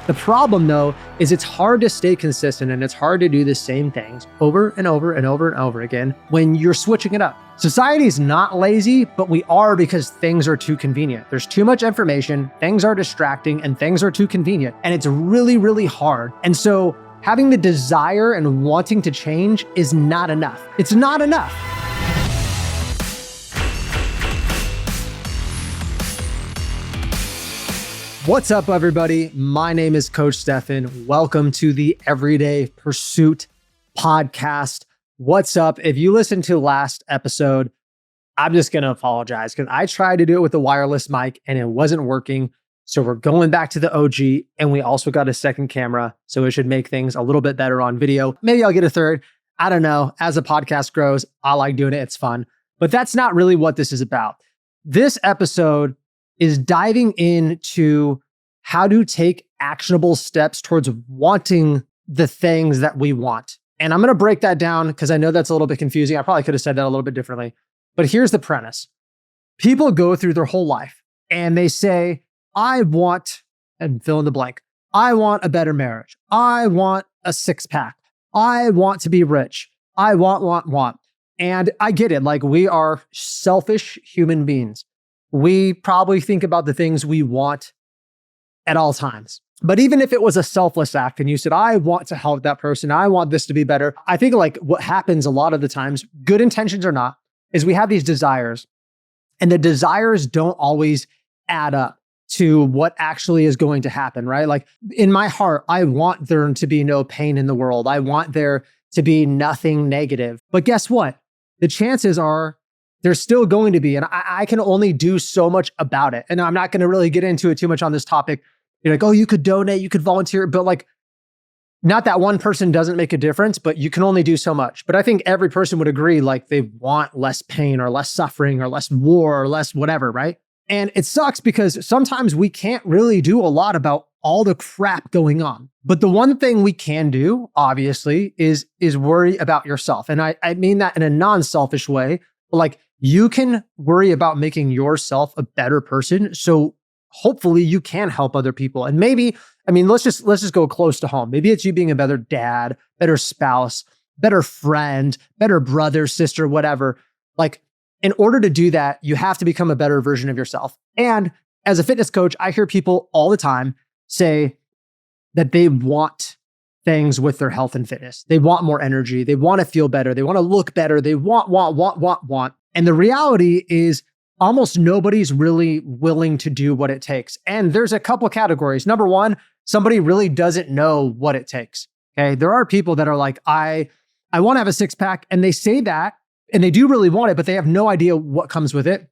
The problem though, is it's hard to stay consistent and it's hard to do the same things over and over and over and over again when you're switching it up. Society is not lazy, but we are because things are too convenient. There's too much information, things are distracting, and things are too convenient. And it's really, really hard. And so having the desire and wanting to change is not enough. It's not enough. What's up, everybody? My name is Coach Stefan. Welcome to the Everyday Pursuit podcast. What's up? If you listened to last episode, I'm just going to apologize because I tried to do it with a wireless mic and it wasn't working. So we're going back to the OG, and we also got a second camera. So it should make things a little bit better on video. Maybe I'll get a third. I don't know. As the podcast grows, I like doing it. It's fun. But that's not really what this is about. This episode is diving into how to take actionable steps towards wanting the things that we want. And I'm going to break that down because I know that's a little bit confusing. I probably could have said that a little bit differently. But here's the premise. People go through their whole life and they say, I want, and fill in the blank. I want a better marriage. I want a six-pack. I want to be rich. I want. And I get it. Like, we are selfish human beings. We probably think about the things we want at all times. But even if it was a selfless act and you said, I want to help that person, I want this to be better. I think like what happens a lot of the times, good intentions or not, is we have these desires and the desires don't always add up to what actually is going to happen, right? Like in my heart, I want there to be no pain in the world. I want there to be nothing negative. But guess what? The chances are there's still going to be, and I can only do so much about it. And I'm not going to really get into it too much on this topic. You're like, oh, you could donate, you could volunteer, but like, not that one person doesn't make a difference, but you can only do so much. But I think every person would agree, like they want less pain or less suffering or less war or less whatever, right? And it sucks because sometimes we can't really do a lot about all the crap going on. But the one thing we can do, obviously, is worry about yourself. And I mean that in a non-selfish way. Like, you can worry about making yourself a better person. So hopefully you can help other people. And maybe, I mean, let's just go close to home. Maybe it's you being a better dad, better spouse, better friend, better brother, sister, whatever. Like, in order to do that, you have to become a better version of yourself. And as a fitness coach, I hear people all the time say that they want things with their health and fitness. They want more energy. They want to feel better. They want to look better. They want. And the reality is almost nobody's really willing to do what it takes. And there's a couple categories. Number one, somebody really doesn't know what it takes. Okay. There are people that are like, I want to have a six-pack, and they say that, and they do really want it, but they have no idea what comes with it.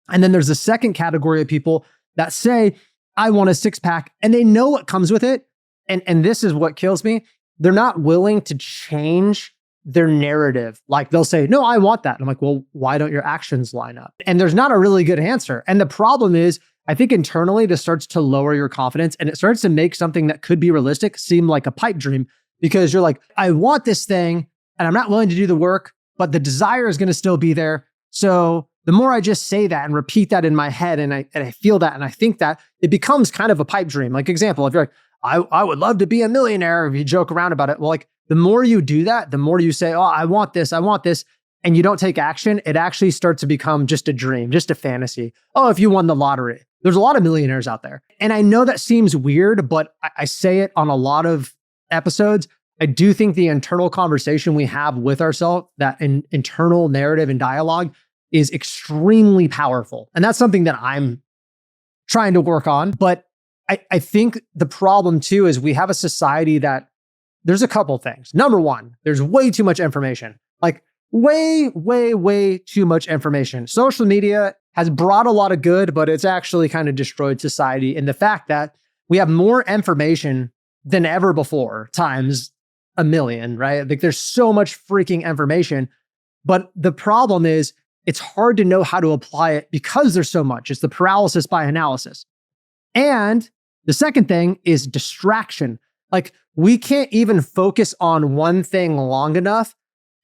And then there's the second category of people that say, I want a six-pack, and they know what comes with it. And this is what kills me. They're not willing to change their narrative. Like, they'll say, no, I want that. And I'm like, well, why don't your actions line up? And there's not a really good answer. And the problem is, I think internally this starts to lower your confidence, and it starts to make something that could be realistic seem like a pipe dream, because you're like, I want this thing and I'm not willing to do the work, but the desire is going to still be there. So the more I just say that and repeat that in my head, and I feel that and I think that, it becomes kind of a pipe dream. Like, example, if you're like, I would love to be a millionaire, if you joke around about it. Well, like, the more you do that, the more you say, oh, I want this, and you don't take action, it actually starts to become just a dream, just a fantasy. Oh, if you won the lottery. There's a lot of millionaires out there. And I know that seems weird, but I say it on a lot of episodes. I do think the internal conversation we have with ourselves, that internal narrative and dialogue, is extremely powerful. And that's something that I'm trying to work on. But I think the problem too is we have a society that there's a couple things. Number one, there's way too much information. Like way too much information. Social media has brought a lot of good, but it's actually kind of destroyed society in the fact that we have more information than ever before, times a million, right? Like, there's so much freaking information, but the problem is it's hard to know how to apply it because there's so much. It's the paralysis by analysis. And the second thing is distraction. Like, we can't even focus on one thing long enough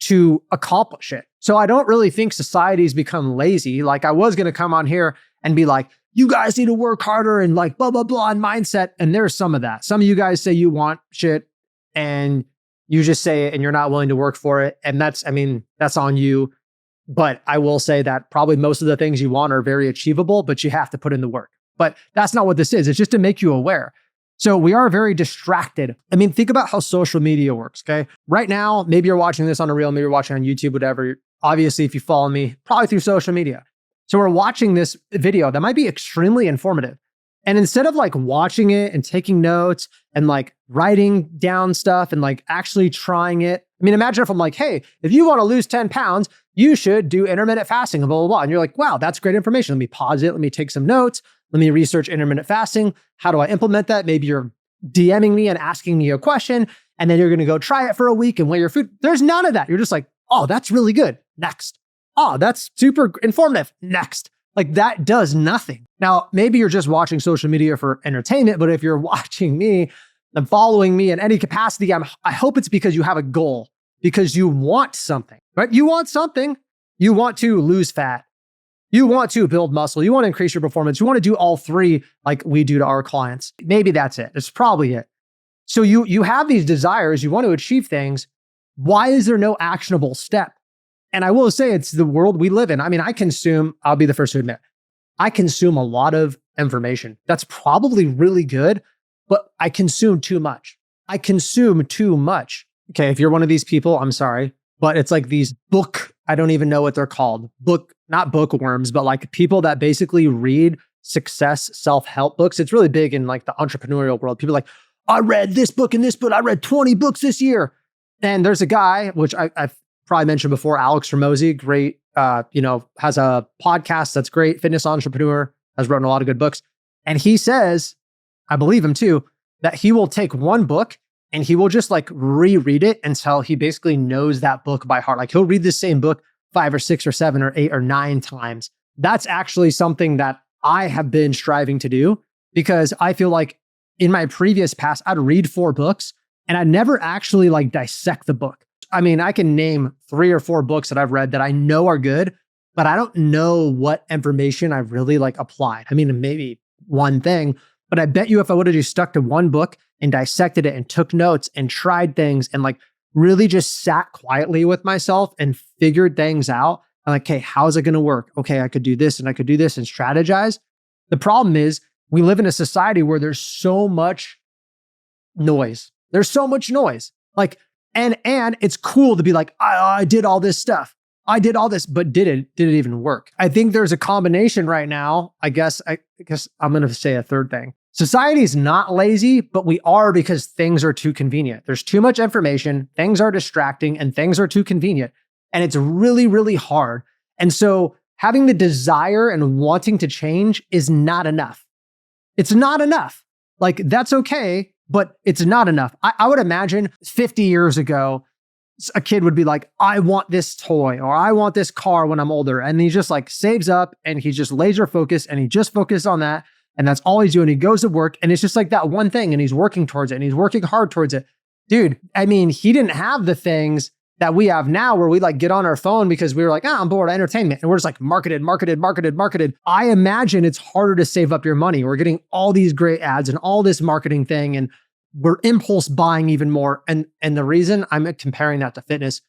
to accomplish it. So I don't really think society's become lazy. Like, I was going to come on here and be like, you guys need to work harder and like blah, blah, blah and mindset. And there's some of that. Some of you guys say you want shit and you just say it and you're not willing to work for it. And that's on you. But I will say that probably most of the things you want are very achievable, but you have to put in the work. But that's not what this is. It's just to make you aware. So we are very distracted. Think about how social media works, okay? Right now, maybe you're watching this on a reel, maybe you're watching on YouTube, whatever. Obviously, if you follow me, probably through social media. So we're watching this video that might be extremely informative. And instead of like watching it and taking notes and like writing down stuff and like actually trying it. Imagine if I'm like, hey, if you want to lose 10 pounds, you should do intermittent fasting and blah, blah, blah. And you're like, wow, that's great information. Let me pause it. Let me take some notes. Let me research intermittent fasting. How do I implement that? Maybe you're DMing me and asking me a question, and then you're going to go try it for a week and weigh your food. There's none of that. You're just like, oh, that's really good. Next. Oh, that's super informative. Next. Like that does nothing. Now, maybe you're just watching social media for entertainment, but if you're watching me and following me in any capacity, I hope it's because you have a goal, because you want something, right? You want something. You want to lose fat. You want to build muscle. You want to increase your performance. You want to do all three like we do to our clients. Maybe that's it. It's probably it. So you have these desires. You want to achieve things. Why is there no actionable step? And I will say it's the world we live in. I'll be the first to admit, I consume a lot of information. That's probably really good, but I consume too much. Okay, if you're one of these people, I'm sorry, but it's like these I don't even know what they're called. Not bookworms, but like people that basically read success, self-help books. It's really big in like the entrepreneurial world. People are like, I read this book and this book. I read 20 books this year. And there's a guy, which I've probably mentioned before, Alex Ramosi, great, has a podcast that's great, fitness entrepreneur, has written a lot of good books. And he says, I believe him too, that he will take one book and he will just like reread it until he basically knows that book by heart. Like he'll read the same book 5 or 6 or 7 or 8 or 9 times. That's actually something that I have been striving to do, because I feel like in my previous past, I'd read 4 books and I'd never actually like dissect the book. I can name 3 or 4 books that I've read that I know are good, but I don't know what information I've really like applied. Maybe one thing, but I bet you if I would have just stuck to one book and dissected it and took notes and tried things and like really just sat quietly with myself and figured things out. I'm like, okay, how's it going to work? Okay, I could do this and I could do this and strategize. The problem is we live in a society where there's so much noise. Like, and it's cool to be like, I did all this stuff. I did all this, but did it even work? I think there's a combination right now. I guess I'm going to say a third thing. Society is not lazy, but we are, because things are too convenient. There's too much information, things are distracting, and things are too convenient. And it's really, really hard. And so having the desire and wanting to change is not enough. It's not enough. Like, that's okay, but it's not enough. I would imagine 50 years ago, a kid would be like, I want this toy or I want this car when I'm older. And he just like saves up and he's just laser focused and he just focuses on that. And that's all he's doing. He goes to work and it's just like that one thing and he's working towards it and he's working hard towards it. Dude, he didn't have the things that we have now where we like get on our phone because we were like, I'm bored of entertainment. And we're just like marketed. I imagine it's harder to save up your money. We're getting all these great ads and all this marketing thing and we're impulse buying even more. And the reason I'm comparing that to fitness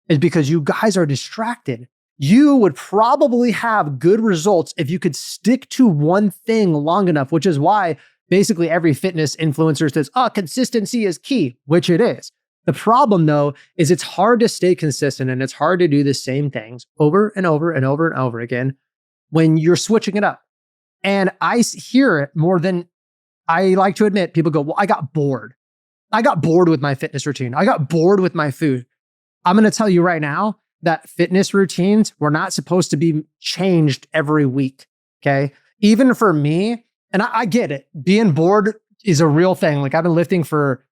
is because you guys are distracted. You would probably have good results if you could stick to one thing long enough, which is why basically every fitness influencer says, consistency is key, which it is. The problem though, is it's hard to stay consistent and it's hard to do the same things over and over and over and over again when you're switching it up. And I hear it more than I like to admit. People go, well, I got bored. I got bored with my fitness routine. I got bored with my food. I'm going to tell you right now that fitness routines were not supposed to be changed every week. Okay. Even for me, and I get it. Being bored is a real thing. Like I've been lifting for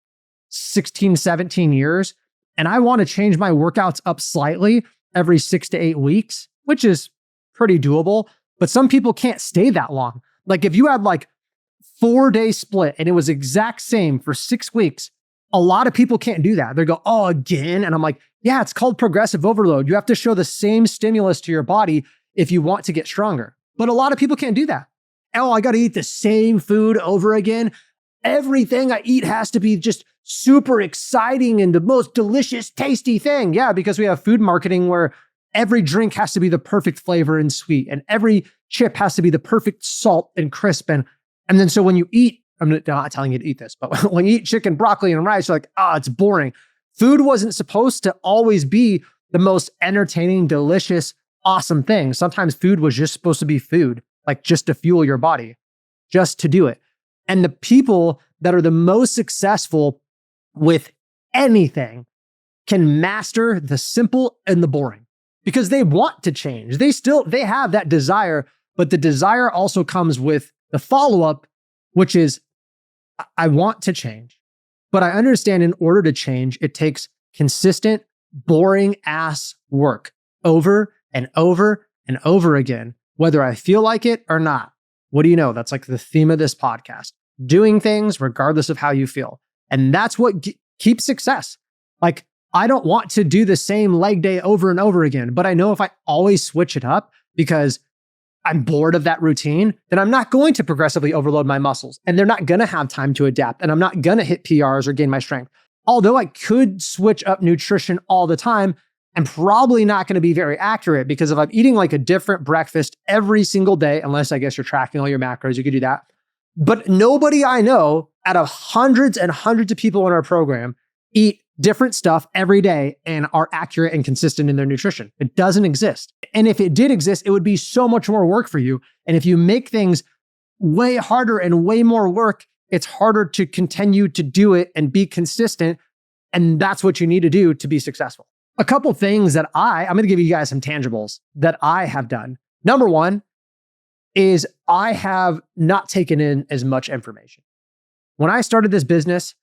16, 17 years, and I want to change my workouts up slightly every 6 to 8 weeks, which is pretty doable. But some people can't stay that long. Like if you had like 4-day split and it was exact same for 6 weeks, a lot of people can't do that. They go, oh, again. And I'm like, yeah, it's called progressive overload. You have to show the same stimulus to your body if you want to get stronger. But a lot of people can't do that. oh, I got to eat the same food over again. Everything I eat has to be just super exciting and the most delicious, tasty thing. Yeah, because we have food marketing where every drink has to be the perfect flavor and sweet, and every chip has to be the perfect salt and crisp. And then so when you eat, I'm not telling you to eat this, but when you eat chicken, broccoli, and rice, you're like, it's boring. Food wasn't supposed to always be the most entertaining, delicious, awesome thing. Sometimes food was just supposed to be food, like just to fuel your body, just to do it. And the people that are the most successful with anything can master the simple and the boring because they want to change. They have that desire, but the desire also comes with the follow-up, which is, I want to change, but I understand in order to change, it takes consistent, boring ass work over and over and over again, whether I feel like it or not. What do you know? That's like the theme of this podcast. Doing things regardless of how you feel. And that's what keeps success. Like, I don't want to do the same leg day over and over again, but I know if I always switch it up because I'm bored of that routine, then I'm not going to progressively overload my muscles and they're not going to have time to adapt and I'm not going to hit PRs or gain my strength. Although I could switch up nutrition all the time, I'm probably not going to be very accurate because if I'm eating like a different breakfast every single day, unless I guess you're tracking all your macros, you could do that. But nobody I know out of hundreds and hundreds of people in our program eat different stuff every day and are accurate and consistent in their nutrition. It doesn't exist. And if it did exist, it would be so much more work for you. And if you make things way harder and way more work, it's harder to continue to do it and be consistent. And that's what you need to do to be successful. A couple things that I'm going to give you guys some tangibles that I have done. Number one is I have not taken in as much information. When I started this business,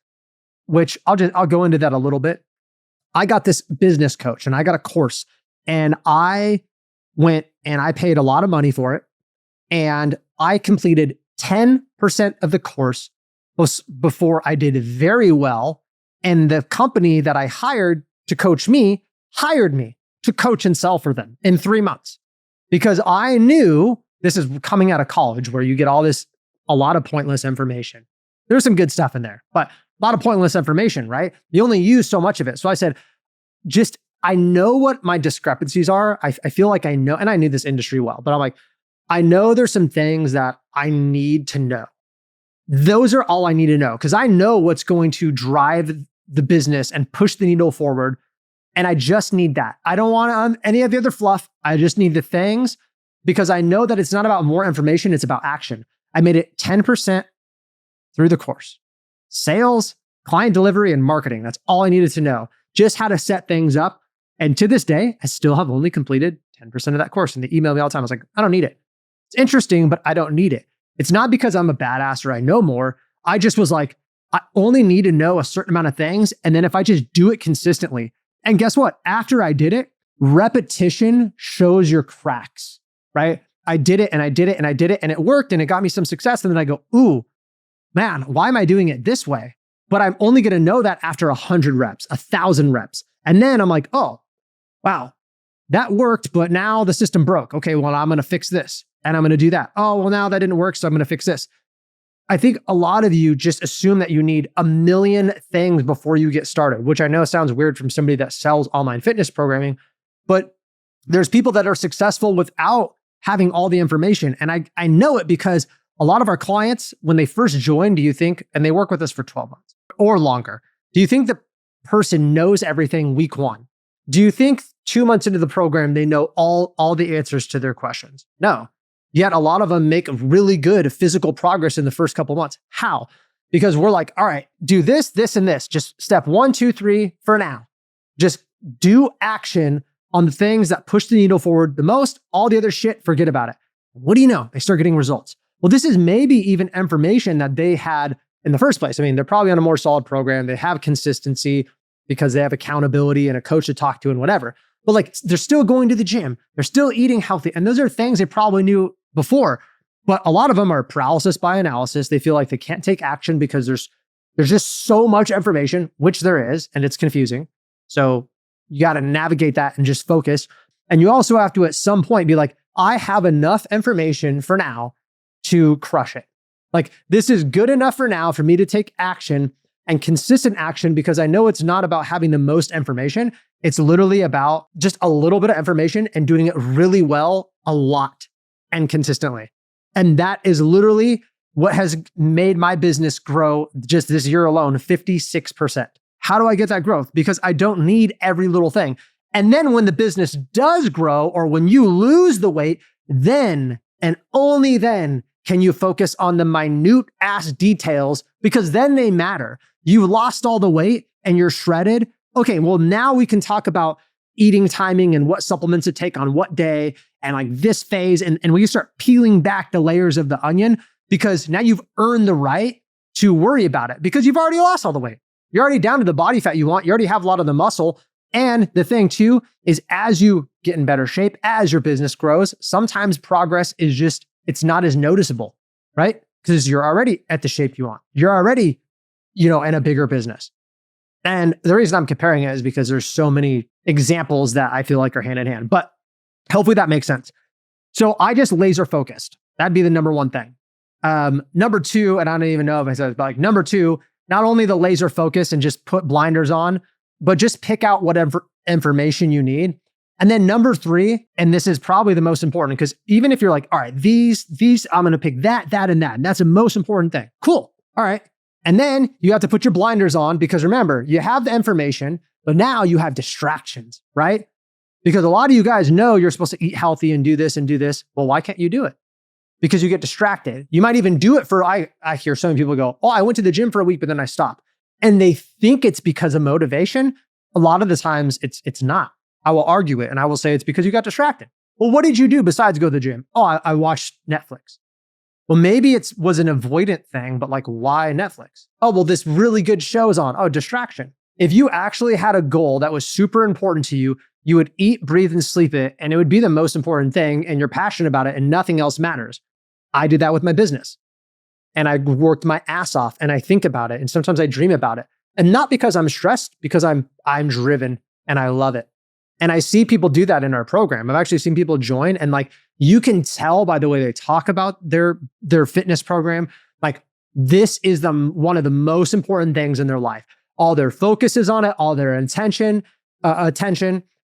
which I'll go into that a little bit. I got this business coach and I got a course and I went and I paid a lot of money for it. And I completed 10% of the course before I did very well. And the company that I hired to coach me hired me to coach and sell for them in 3 months because I knew this is coming out of college where you get a lot of pointless information. There's some good stuff in there, but a lot of pointless information, right? You only use so much of it. So I said, I know what my discrepancies are. I feel like I know, and I knew this industry well, but I'm like, I know there's some things that I need to know. Those are all I need to know because I know what's going to drive the business and push the needle forward. And I just need that. I don't want any of the other fluff. I just need the things because I know that it's not about more information. It's about action. I made it 10% through the course. Sales, client delivery, and marketing. That's all I needed to know. Just how to set things up. And to this day, I still have only completed 10% of that course. And they email me all the time. I was like, I don't need it. It's interesting, but I don't need it. It's not because I'm a badass or I know more. I just was like, I only need to know a certain amount of things. And then if I just do it consistently, and guess what? After I did it, repetition shows your cracks, right? I did it and I did it and I did it and it worked and it got me some success. And then I go, ooh, man, why am I doing it this way? But I'm only going to know that after 100 reps, 1,000 reps. And then I'm like, oh, wow, that worked, but now the system broke. Okay, well, I'm going to fix this and I'm going to do that. Oh, well, now that didn't work, so I'm going to fix this. I think a lot of you just assume that you need a million things before you get started, which I know sounds weird from somebody that sells online fitness programming, but there's people that are successful without having all the information. And I know it because a lot of our clients, when they first join, do you think, and they work with us for 12 months or longer, do you think the person knows everything week one? Do you think 2 months into the program, they know all the answers to their questions? No. Yet a lot of them make really good physical progress in the first couple months. How? Because we're like, all right, do this, this, and this. Just step 1, 2, 3 for now. Just do action on the things that push the needle forward the most. All the other shit, forget about it. What do you know? They start getting results. Well, this is maybe even information that they had in the first place. I mean, they're probably on a more solid program. They have consistency because they have accountability and a coach to talk to and whatever. But like, they're still going to the gym. They're still eating healthy. And those are things they probably knew before. But a lot of them are paralysis by analysis. They feel like they can't take action because there's just so much information, which there is, and it's confusing. So you got to navigate that and just focus. And you also have to, at some point, be like, I have enough information for now to crush it. Like, this is good enough for now for me to take action and consistent action, because I know it's not about having the most information. It's literally about just a little bit of information and doing it really well, a lot, and consistently. And that is literally what has made my business grow just this year alone, 56%. How do I get that growth? Because I don't need every little thing. And then when the business does grow, or when you lose the weight, then and only then can you focus on the minute ass details, because then they matter. You've lost all the weight and you're shredded. Okay, well, now we can talk about eating timing and what supplements to take on what day and like this phase. And we start peeling back the layers of the onion, because now you've earned the right to worry about it, because you've already lost all the weight. You're already down to the body fat you want. You already have a lot of the muscle. And the thing too is, as you get in better shape, as your business grows, sometimes progress is just, it's not as noticeable, right? Because you're already at the shape you want. You're already, in a bigger business. And the reason I'm comparing it is because there's so many examples that I feel like are hand in hand, but hopefully that makes sense. So I just laser focused. That'd be the number one thing. Number two, and I don't even know if I said it, but like number two, not only the laser focus and just put blinders on, but just pick out whatever information you need. And then number three, and this is probably the most important, because even if you're like, all right, these, I'm going to pick that, and that, and that's the most important thing. Cool. All right. And then you have to put your blinders on, because remember, you have the information, but now you have distractions, right? Because a lot of you guys know you're supposed to eat healthy and do this and do this. Well, why can't you do it? Because you get distracted. You might even do it for, I hear some people go, oh, I went to the gym for a week, but then I stopped. And they think it's because of motivation. A lot of the times it's not. I will argue it and I will say it's because you got distracted. Well, what did you do besides go to the gym? Oh, I watched Netflix. Well, maybe it was an avoidant thing, but like, why Netflix? Oh, well, this really good show is on. Oh, distraction. If you actually had a goal that was super important to you, you would eat, breathe, and sleep it, and it would be the most important thing, and you're passionate about it, and nothing else matters. I did that with my business. And I worked my ass off, and I think about it, and sometimes I dream about it. And not because I'm stressed, because I'm driven and I love it. And I see people do that in our program. I've actually seen people join, and like, you can tell by the way they talk about their fitness program, like, this is one of the most important things in their life. All their focus is on it, all their attention.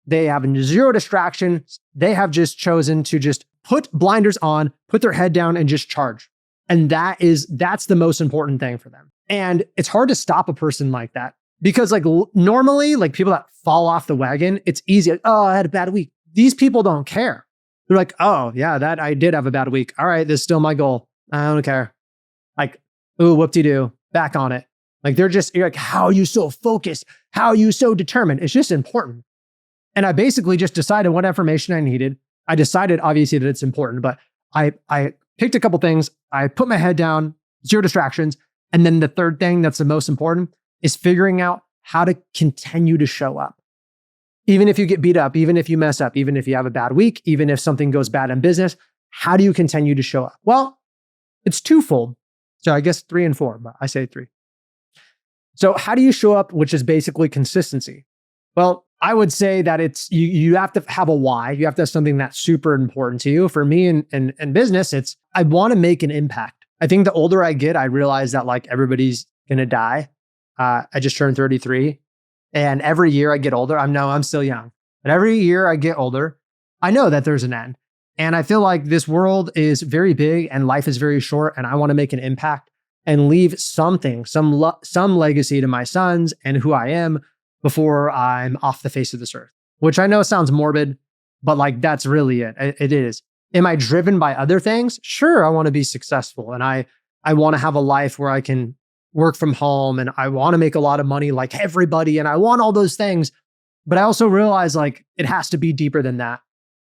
They have zero distractions. They have just chosen to just put blinders on, put their head down, and just charge. And that's the most important thing for them. And it's hard to stop a person like that, because like normally, like people that fall off the wagon, it's easy. Like, oh, I had a bad week. These people don't care. They're like, oh yeah, that I did have a bad week. All right, this is still my goal. I don't care. Like, ooh, whoop-de-doo, back on it. Like you're like, how are you so focused? How are you so determined? It's just important. And I basically just decided what information I needed. I decided obviously that it's important, but I picked a couple things. I put my head down, zero distractions. And then the third thing that's the most important is figuring out how to continue to show up. Even if you get beat up, even if you mess up, even if you have a bad week, even if something goes bad in business, how do you continue to show up? Well, it's twofold. So I guess 3 and 4, but I say 3. So how do you show up, which is basically consistency? Well, I would say that it's you have to have a why. You have to have something that's super important to you. For me in business, it's I want to make an impact. I think the older I get, I realize that like everybody's gonna die. I just turned 33, and every year I get older. I'm still young, but every year I get older, I know that there's an end. And I feel like this world is very big and life is very short, and I want to make an impact and leave something, some legacy to my sons and who I am before I'm off the face of this earth, which I know sounds morbid, but like that's really it. It is. Am I driven by other things? Sure, I want to be successful, and I want to have a life where I can work from home, and I want to make a lot of money like everybody, and I want all those things. But I also realize like it has to be deeper than that.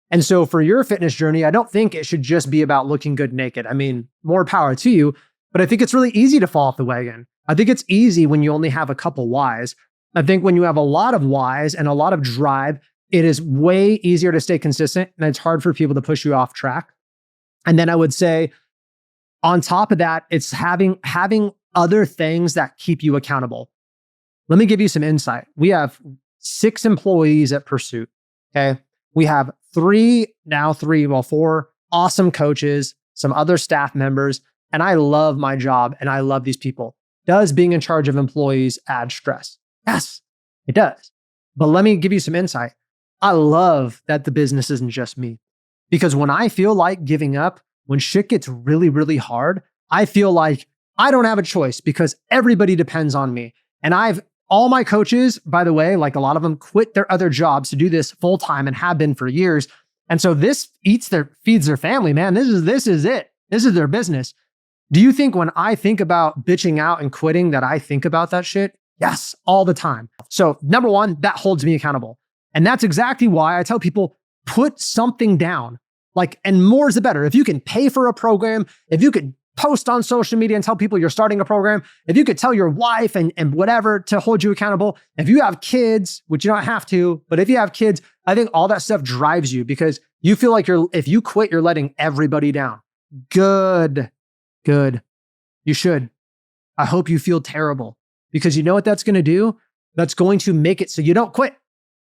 And so for your fitness journey, I don't think it should just be about looking good naked. I mean, more power to you, but I think it's really easy to fall off the wagon. I think it's easy when you only have a couple whys. I think when you have a lot of whys and a lot of drive, it is way easier to stay consistent, and it's hard for people to push you off track. And then I would say, on top of that, it's having other things that keep you accountable. Let me give you some insight. We have 6 employees at Pursuit. Okay. We have 4 awesome coaches, some other staff members, and I love my job and I love these people. Does being in charge of employees add stress? Yes, it does. But let me give you some insight. I love that the business isn't just me. Because when I feel like giving up, when shit gets really, really hard, I feel like I don't have a choice because everybody depends on me. And all my coaches, by the way, like a lot of them quit their other jobs to do this full time and have been for years. And so this feeds their family, man. This is it. This is their business. Do you think when I think about bitching out and quitting that I think about that shit? Yes, all the time. So number one, that holds me accountable. And that's exactly why I tell people, put something down. Like, and more is the better. If you can pay for a program, if you could post on social media and tell people you're starting a program, if you could tell your wife and whatever to hold you accountable, if you have kids, which you don't have to, but if you have kids, I think all that stuff drives you because you feel like if you quit, you're letting everybody down. Good. You should. I hope you feel terrible because you know what that's going to do? That's going to make it so you don't quit.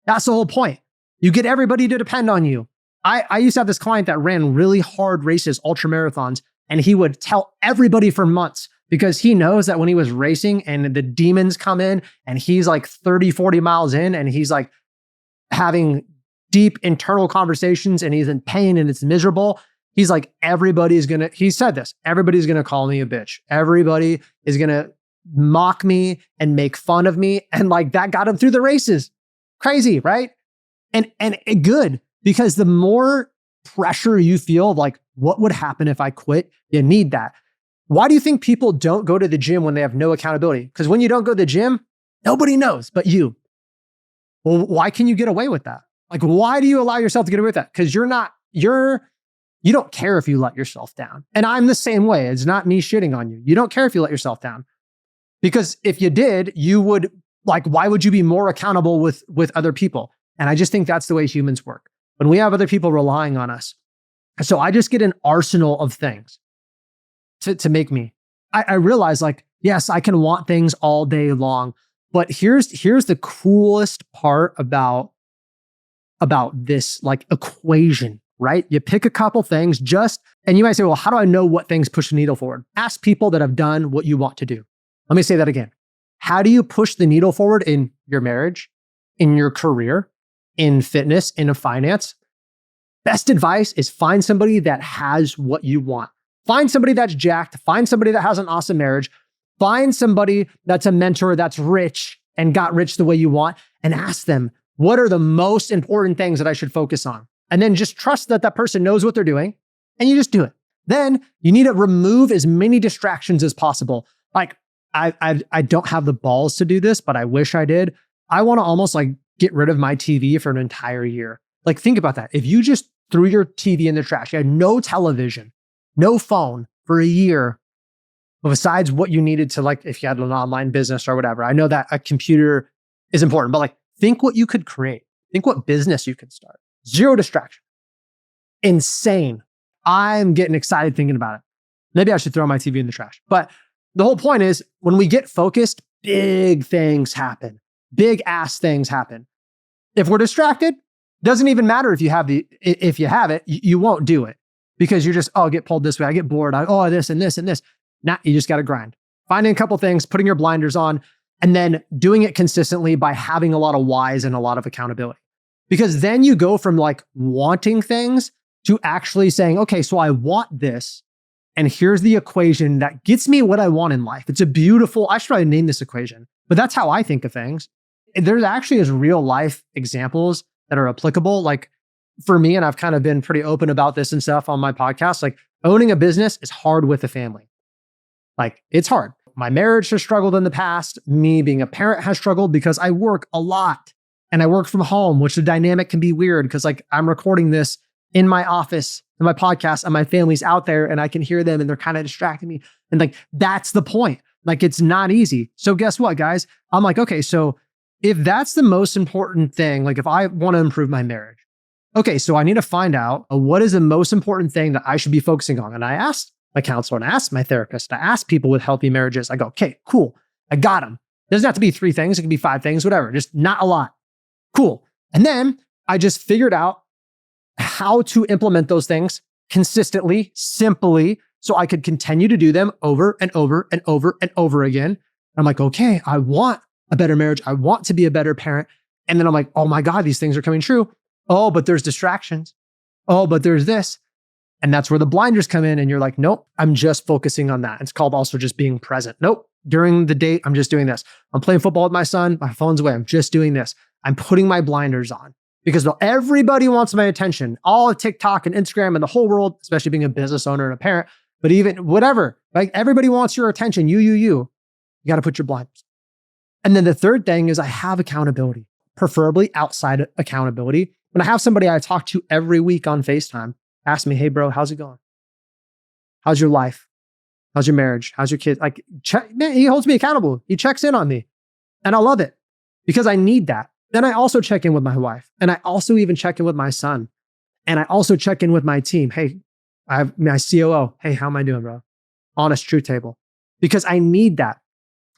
That's the whole point. You get everybody to depend on you. I used to have this client that ran really hard races, ultra marathons, and he would tell everybody for months because he knows that when he was racing and the demons come in and he's like 30, 40 miles in and he's like having deep internal conversations and he's in pain and it's miserable. He's like, he said this, everybody's going to call me a bitch. Everybody is going to mock me and make fun of me. And like that got him through the races. Crazy, right? And good, because the more pressure you feel of like, what would happen if I quit? You need that. Why do you think people don't go to the gym when they have no accountability? Because when you don't go to the gym, nobody knows but you. Well, why can you get away with that? Like, why do you allow yourself to get away with that? Because you don't care if you let yourself down. And I'm the same way. It's not me shitting on you. You don't care if you let yourself down. Because if you did, you would, like, why would you be more accountable with other people? And I just think that's the way humans work. When we have other people relying on us. So I just get an arsenal of things to make me. I realize like, yes, I can want things all day long, but here's the coolest part about this like equation, right? You pick a couple things and you might say, well, how do I know what things push the needle forward? Ask people that have done what you want to do. Let me say that again. How do you push the needle forward in your marriage, in your career, in fitness, in finance? Best advice is find somebody that has what you want. Find somebody that's jacked. Find somebody that has an awesome marriage. Find somebody that's a mentor that's rich and got rich the way you want and ask them, what are the most important things that I should focus on? And then just trust that that person knows what they're doing and you just do it. Then you need to remove as many distractions as possible. Like I don't have the balls to do this, but I wish I did. I want to almost like get rid of my TV for an entire year. Like think about that. If you just threw your TV in the trash, you had no television, no phone for a year, besides what you needed to like, if you had an online business or whatever. I know that a computer is important, but like think what you could create. Think what business you could start. Zero distraction. Insane. I'm getting excited thinking about it. Maybe I should throw my TV in the trash. But the whole point is when we get focused, big things happen. Big ass things happen. If we're distracted, doesn't even matter if you have it, you won't do it because you're just, get pulled this way. I get bored. This and this and this. Nah, you just got to grind. Finding a couple things, putting your blinders on, and then doing it consistently by having a lot of whys and a lot of accountability. Because then you go from like wanting things to actually saying, okay, so I want this. And here's the equation that gets me what I want in life. It's I should probably name this equation, but that's how I think of things. There's actually real life examples that are applicable. Like for me, and I've kind of been pretty open about this and stuff on my podcast, like owning a business is hard with a family. Like it's hard. My marriage has struggled in the past. Me being a parent has struggled because I work a lot and I work from home, which the dynamic can be weird because like I'm recording this in my office and my podcast and my family's out there and I can hear them and they're kind of distracting me. And like, that's the point. Like it's not easy. So guess what, guys? I'm like, okay, so if that's the most important thing, like if I want to improve my marriage, okay, so I need to find out what is the most important thing that I should be focusing on. And I asked my counselor and I asked my therapist, I asked people with healthy marriages. I go, okay, cool. I got them. It doesn't have to be 3 things. It can be 5 things, whatever, just not a lot. Cool. And then I just figured out how to implement those things consistently, simply, so I could continue to do them over and over and over and over again. I'm like, okay, I want a better marriage. I want to be a better parent. And then I'm like, oh my God, these things are coming true. Oh, but there's distractions. Oh, but there's this. And that's where the blinders come in. And you're like, nope, I'm just focusing on that. It's called also just being present. Nope. During the date, I'm just doing this. I'm playing football with my son. My phone's away. I'm just doing this. I'm putting my blinders on because everybody wants my attention. All of TikTok and Instagram and the whole world, especially being a business owner and a parent, but even whatever, like everybody wants your attention. You got to put your blinders. And then the third thing is I have accountability, preferably outside accountability. When I have somebody I talk to every week on FaceTime, ask me, hey bro, how's it going? How's your life? How's your marriage? How's your kids? Like, man, he holds me accountable. He checks in on me. And I love it because I need that. Then I also check in with my wife. And I also even check in with my son. And I also check in with my team. Hey, I have my COO. Hey, how am I doing, bro? Honest truth table. Because I need that.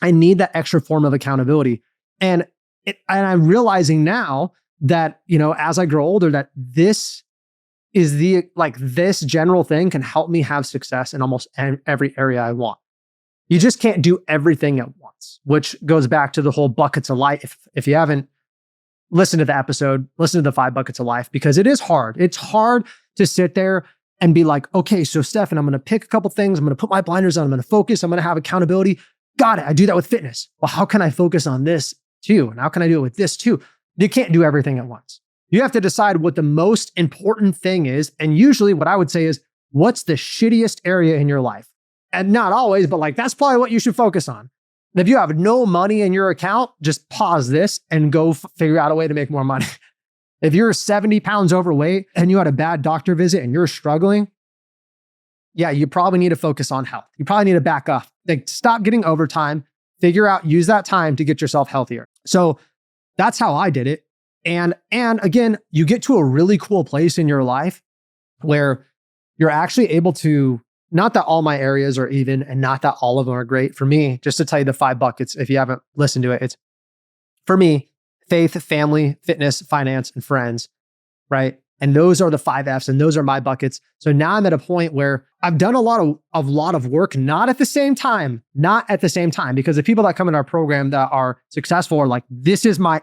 I need that extra form of accountability. And I'm realizing now that, as I grow older, that this is this general thing can help me have success in almost every area I want. You just can't do everything at once, which goes back to the whole buckets of life. If you haven't listened to the episode, listen to the 5 buckets of life, because it is hard. It's hard to sit there and be like, okay, so Stefan, I'm going to pick a couple things. I'm going to put my blinders on. I'm going to focus. I'm going to have accountability. Got it. I do that with fitness. Well, how can I focus on this too? And how can I do it with this too? You can't do everything at once. You have to decide what the most important thing is. And usually what I would say is, what's the shittiest area in your life? And not always, but that's probably what you should focus on. If you have no money in your account, just pause this and go figure out a way to make more money. If you're 70 pounds overweight and you had a bad doctor visit and you're struggling, yeah, you probably need to focus on health. You probably need to back off. Stop getting overtime, use that time to get yourself healthier. So that's how I did it. And again, you get to a really cool place in your life where you're actually able to, not that all my areas are even and not that all of them are great. For me, just to tell you the 5 buckets, if you haven't listened to it, it's for me, faith, family, fitness, finance, and friends, right? And those are the 5 F's and those are my buckets. So now I'm at a point where I've done a lot of work, not at the same time, because the people that come in our program that are successful are like, this is my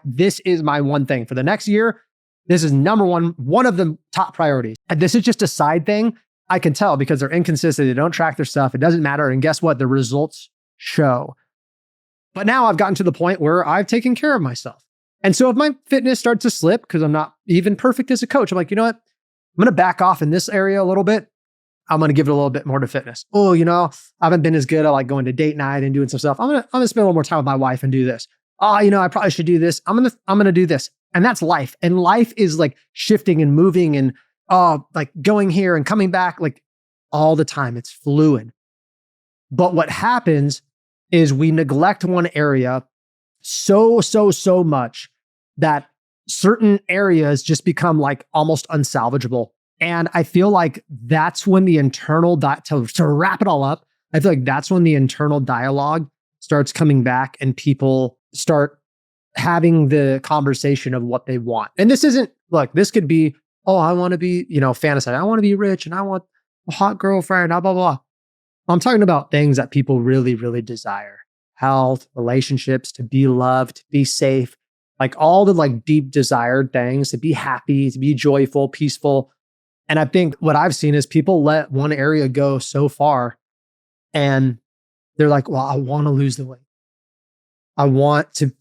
one thing for the next year. This is number one of the top priorities. And this is just a side thing. I can tell because they're inconsistent. They don't track their stuff. It doesn't matter. And guess what? The results show. But now I've gotten to the point where I've taken care of myself. And so if my fitness starts to slip, because I'm not even perfect as a coach, I'm like, you know what? I'm going to back off in this area a little bit. I'm going to give it a little bit more to fitness. Oh, I haven't been as good at going to date night and doing some stuff. I'm going to spend a little more time with my wife and do this. Oh, I probably should do this. I'm going to do this. And that's life. And life is shifting and moving and going here and coming back all the time. It's fluid. But what happens is we neglect one area so much that certain areas just become almost unsalvageable. And I feel like that's when the internal, to wrap it all up, I feel like that's when the internal dialogue starts coming back and people start having the conversation of what they want. And this isn't, this could be, oh, I want to be, fantasy. I want to be rich and I want a hot girlfriend, blah, blah, blah. I'm talking about things that people really, really desire. Health, relationships, to be loved, to be safe, all the deep desired things, to be happy, to be joyful, peaceful. And I think what I've seen is people let one area go so far and they're like, well, I want to lose the weight. I want to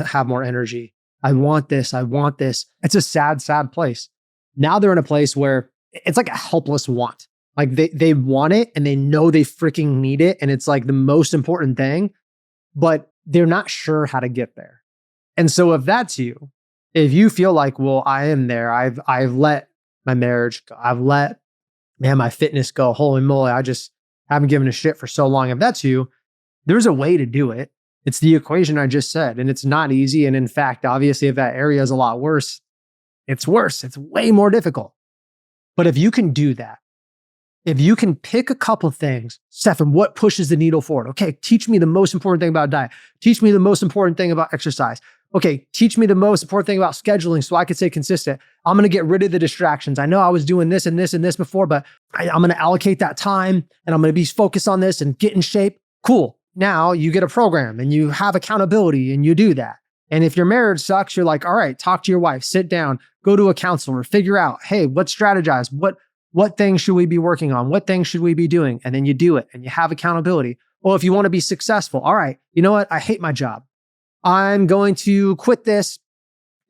have more energy. I want this. It's a sad, sad place. Now they're in a place where it's like a helpless want. They want it and they know they freaking need it. And it's the most important thing, but they're not sure how to get there. And so if that's you, if you feel like, well, I am there, I've let my marriage go, I've let, my fitness go, holy moly, I just haven't given a shit for so long. If that's you, there's a way to do it. It's the equation I just said, and it's not easy. And in fact, obviously, if that area is a lot worse, it's worse. It's way more difficult. But if you can do that, if you can pick a couple things, Stefan, what pushes the needle forward? Okay, teach me the most important thing about diet. Teach me the most important thing about exercise. Okay, teach me the most important thing about scheduling so I could stay consistent. I'm going to get rid of the distractions. I know I was doing this and this and this before, but I'm going to allocate that time and I'm going to be focused on this and get in shape. Cool. Now you get a program and you have accountability and you do that. And if your marriage sucks, you're like, all right, talk to your wife, sit down, go to a counselor, figure out, hey, let's strategize. What things should we be working on? What things should we be doing? And then you do it and you have accountability. Well, if you want to be successful, all right, you know what? I hate my job. I'm going to quit this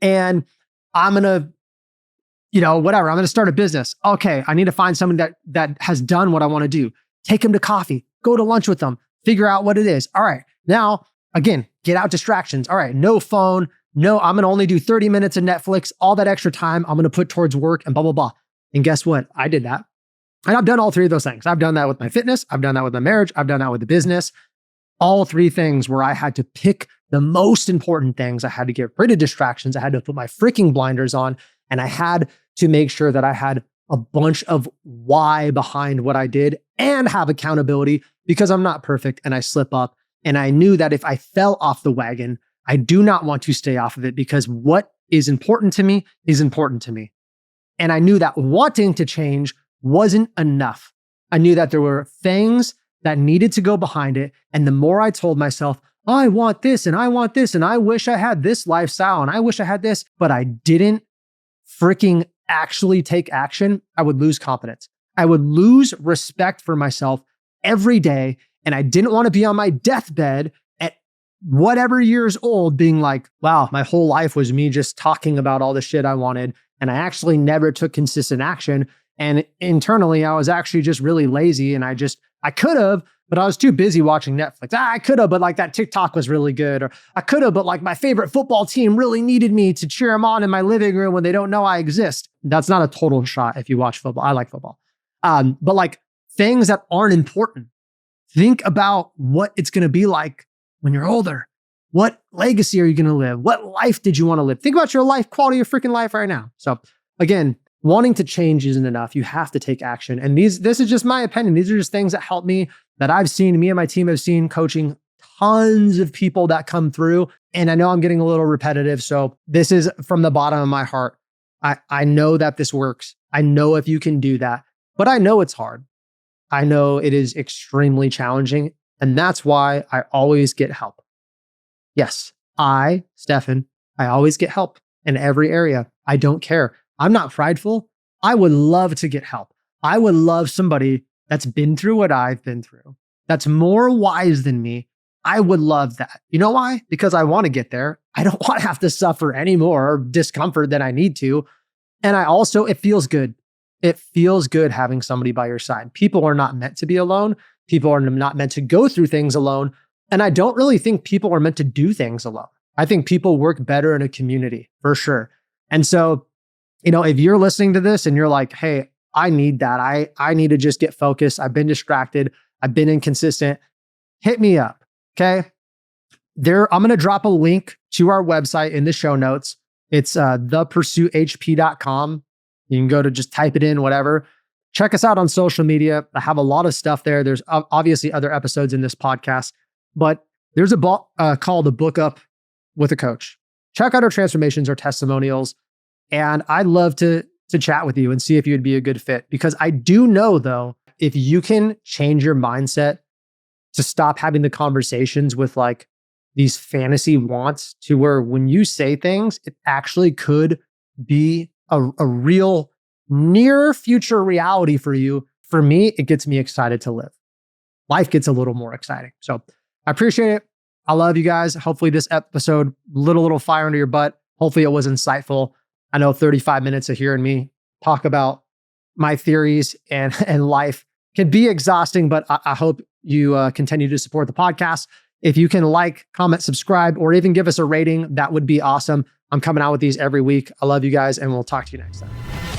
and I'm going to, whatever. I'm going to start a business. Okay. I need to find someone that has done what I want to do. Take them to coffee, go to lunch with them, figure out what it is. All right. Now, again, get out distractions. All right. No phone. No, I'm going to only do 30 minutes of Netflix. All that extra time I'm going to put towards work and blah, blah, blah. And guess what? I did that. And I've done all three of those things. I've done that with my fitness. I've done that with my marriage. I've done that with the business. All three things where I had to pick the most important things. I had to get rid of distractions. I had to put my freaking blinders on. And I had to make sure that I had a bunch of why behind what I did and have accountability because I'm not perfect and I slip up. And I knew that if I fell off the wagon, I do not want to stay off of it because what is important to me is important to me. And I knew that wanting to change wasn't enough. I knew that there were things that needed to go behind it. And the more I told myself, oh, I want this and I want this and I wish I had this lifestyle and I wish I had this, but I didn't freaking actually take action, I would lose confidence. I would lose respect for myself every day. And I didn't want to be on my deathbed at whatever years old being like, wow, my whole life was me just talking about all the shit I wanted. And I actually never took consistent action. And internally, I was actually just really lazy. And I could have, but I was too busy watching Netflix. I could have, but like that TikTok was really good. Or I could have, but like my favorite football team really needed me to cheer them on in my living room when they don't know I exist. That's not a total shot if you watch football. I like football. But like things that aren't important. Think about what it's going to be like when you're older. What legacy are you going to live? What life did you want to live? Think about your life, quality of your freaking life right now. So again, wanting to change isn't enough. You have to take action. And this is just my opinion. These are just things that help me, that I've seen, me and my team have seen coaching tons of people that come through. And I know I'm getting a little repetitive. So this is from the bottom of my heart. I know that this works. I know if you can do that, but I know it's hard. I know it is extremely challenging. And that's why I always get help. Yes, Stefan, I always get help in every area. I don't care. I'm not prideful. I would love to get help. I would love somebody that's been through what I've been through, that's more wise than me. I would love that. You know why? Because I want to get there. I don't want to have to suffer any more discomfort than I need to. And it feels good. It feels good having somebody by your side. People are not meant to be alone. People are not meant to go through things alone. And I don't really think people are meant to do things alone. I think people work better in a community for sure. And so, if you're listening to this and you're like, hey, I need that. I need to just get focused. I've been distracted. I've been inconsistent. Hit me up. Okay. I'm going to drop a link to our website in the show notes. It's thepursuithp.com. You can go to just type it in, whatever. Check us out on social media. I have a lot of stuff there. There's obviously other episodes in this podcast, but there's a book called The Book Up with a Coach. Check out our transformations, our testimonials. And I'd love to chat with you and see if you'd be a good fit. Because I do know, though, if you can change your mindset to stop having the conversations with like these fantasy wants to where when you say things, it actually could be a real near future reality for you. For me, it gets me excited to live. Life gets a little more exciting. So I appreciate it. I love you guys. Hopefully this episode, little fire under your butt. Hopefully it was insightful. I know 35 minutes of hearing me talk about my theories and life can be exhausting, but I hope you continue to support the podcast. If you can like, comment, subscribe, or even give us a rating, that would be awesome. I'm coming out with these every week. I love you guys, and we'll talk to you next time.